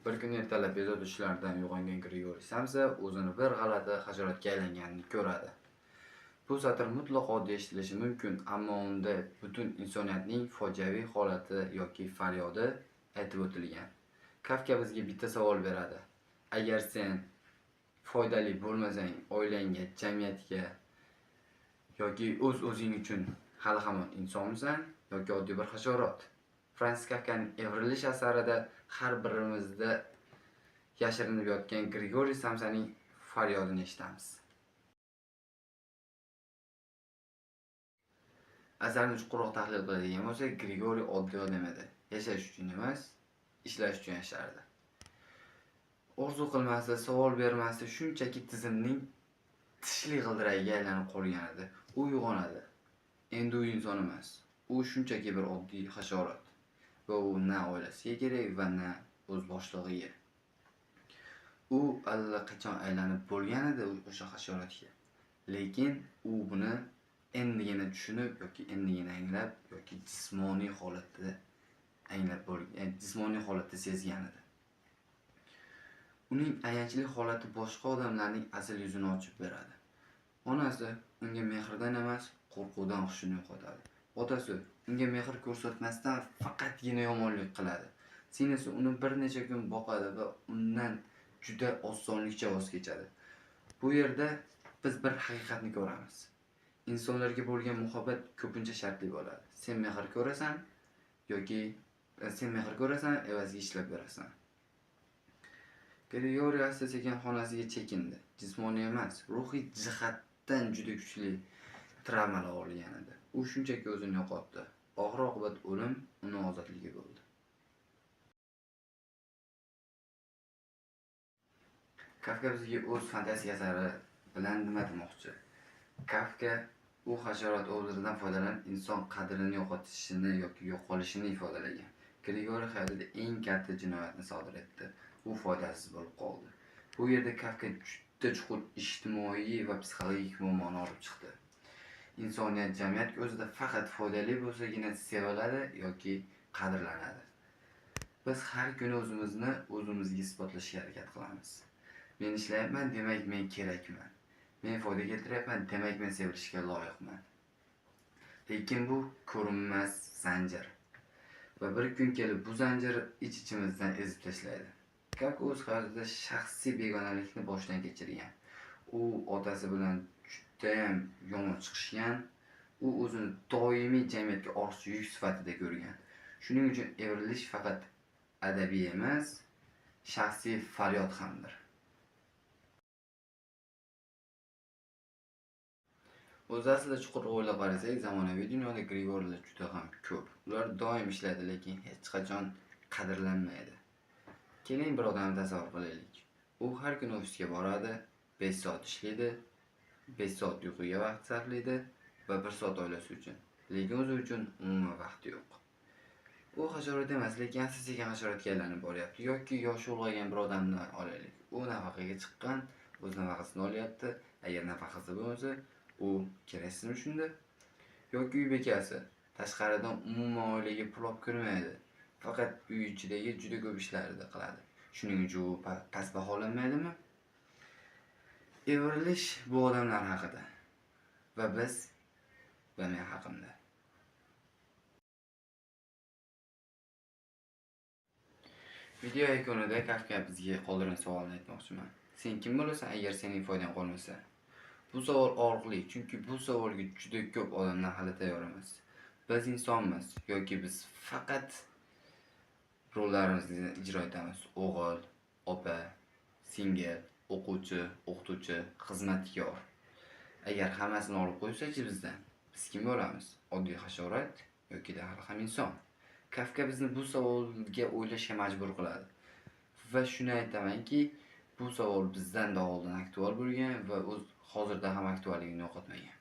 Bir kun ertalab bezovta tushlardan uyg'ongan Grigoriy Samsa o'zini bir g'alati hasharotga aylanganini ko'radi. Bu satr mutlaqo oddiy eshitilishi mumkin, ammo unda butun insoniyatning fojiaviy holati yoki faryodi aytib o'tilgan. Kafka bizga bitta savol beradi. Agar sen foydali bo'lmasang, oilangga, jamiyatga yoki o'zing uchun hali hamon insonmisan yoki oddiy bir hasharot? Fransiz Kafkaning Evrilish asarida har birimizda yashirinib yotgan Grigoriy Samsaning faryodini eshitamiz. Asarni chuqurroq tahlil qiladigan bo'lsak, Grigoriy oddiy odam edi. Yashash uchun emas, ishlash uchun yashardi. Orzu qilmasdi, savol bermasdi, shunchaki tizimning tishli g'ildiragiga aylanib qolgan edi. U uyg'onadi. Endi u inson emas. U shunchaki bir oddiy hasharot. Va u na oilasiga kerak va na o'z boshlig'iga. U allaqachon aylanib bo'lgan edi o'sha hasharotga. Lekin u buni endigina tushunib yoki endigina anglab yoki jismoniy holatda sezgan edi. Uning ayanchli holati boshqa odamlarning asl yuzini ochib beradi. Onasi unga mehrdan emas, qo'rquvdan hushini yo'qotadi. Otasi unga mehr ko'rsatmasdan faqatgina yomonlik qiladi. Singlisi uni bir necha kun boqadi va undan juda osonlikcha voz kechadi. Bu yerda biz bir haqiqatni ko'ramiz. Insonlarga bo'lgan muhabbat ko'pincha shartli bo'ladi. Sen mehr ko'rasan, evaziga ishlab berasan. Grigoriy asta-sekin xonasiga chekindi. Jismoniy emas, ruhiy jihatdan juda kuchli travmalar olgan edi. U shunchaki o'zini yo'qotdi. Oxir-oqibat o'lim uni ozodligi bo'ldi. Kafka bizga o'z fantastik asari bilan nima demoqchi? Kafka u hasharot obrazidan foydalanib inson qadrini yo'qotishini yoki yo'qolishini ifodalagan. Grigoriy hayotida eng katta jinoyatni sodir etdi. U foydasiz bo'lib qoldi. Bu yerda Kafka juda chuqur ijtimoiy va psixologik muammoni olib chiqdi. Insoniyat jamiyat ko'zida faqat foydali bo'lsagina seviladi yoki qadrlanadi. Biz har kuni o'zimizni o'zimizga isbotlashga harakat qilamiz. Men ishlayapman, demak men kerakman. Men foyda keltiryapman, demak men sevilishga loyiqman. Lekin bu ko'rinmas zanjir. Va bir kun kelib bu zanjir ich-ichimizdan ezib tashlaydi. Kafka o'z hayotida shaxsiy begonalikni boshdan kechirgan. U otasi bilan judayam yomon chiqishgan. U o'zini doimiy jamiyatga ortiqcha yuk sifatida ko'rgan. Shuning uchun evrilish faqat adabiy emas, shaxsiy faryod hamdir. O'z aslida chuqur o'ylab qarasak, zamonaviy dunyoda Grigoriylar juda ham ko'p. Ular doim ishlaydi, lekin hech qachon qadrlanmaydi. Keling bir odamni tasavvur qilaylik. U har kuni ofisga boradi, 5 soat ishlaydi, 5 soat uyquga vaqt sarflaydi va 1 soat oilasi uchun. Lekin o'zi uchun umuman vaqti yo'q. U hasharot emas, lekin asta-sekin hasharotga aylanib boryapti. Yoki yoshi ulg'aygan bir odamni olaylik. U nafaqaga chiqqan, o'z nafaqasini olyapti. Agar nafaqasi bo'lmasa, u keraksizmi shunda? Yoki uy bekasi tashqaridan umuman oilaga pul olib kirmaydi. Faqat uy ichidagi juda ko'p ishlarni qiladi. Shuning uchun u past baholanmaydimi? Evrilish bu odamlar haqida va biz va men haqimda. Video yakunida Kafka bizga qoldirgan savolni aytmoqchiman. Sen kim bo'lasan agar sening foydang qolmasa? Bu savol og'riqli, chunki bu savolga juda ko'p odamlar hali tayyor emas. Biz insonmiz yoki biz faqat rollarimizni ijro etamiz. O'g'il, opa, singil, o'quvchi, o'qituvchi, xizmatkor. Agar hammasini olib qo'ysa-chi bizdan, biz kim bo'lamiz? Oddiy hasharot yoki hali ham inson? Kafka bizni bu savolga o'ylashga majbur qiladi. Va shuni aytamanki, bu savol bizdan da oldin aktual bo'lgan va hozirda ham aktualligini yo'qotmagan.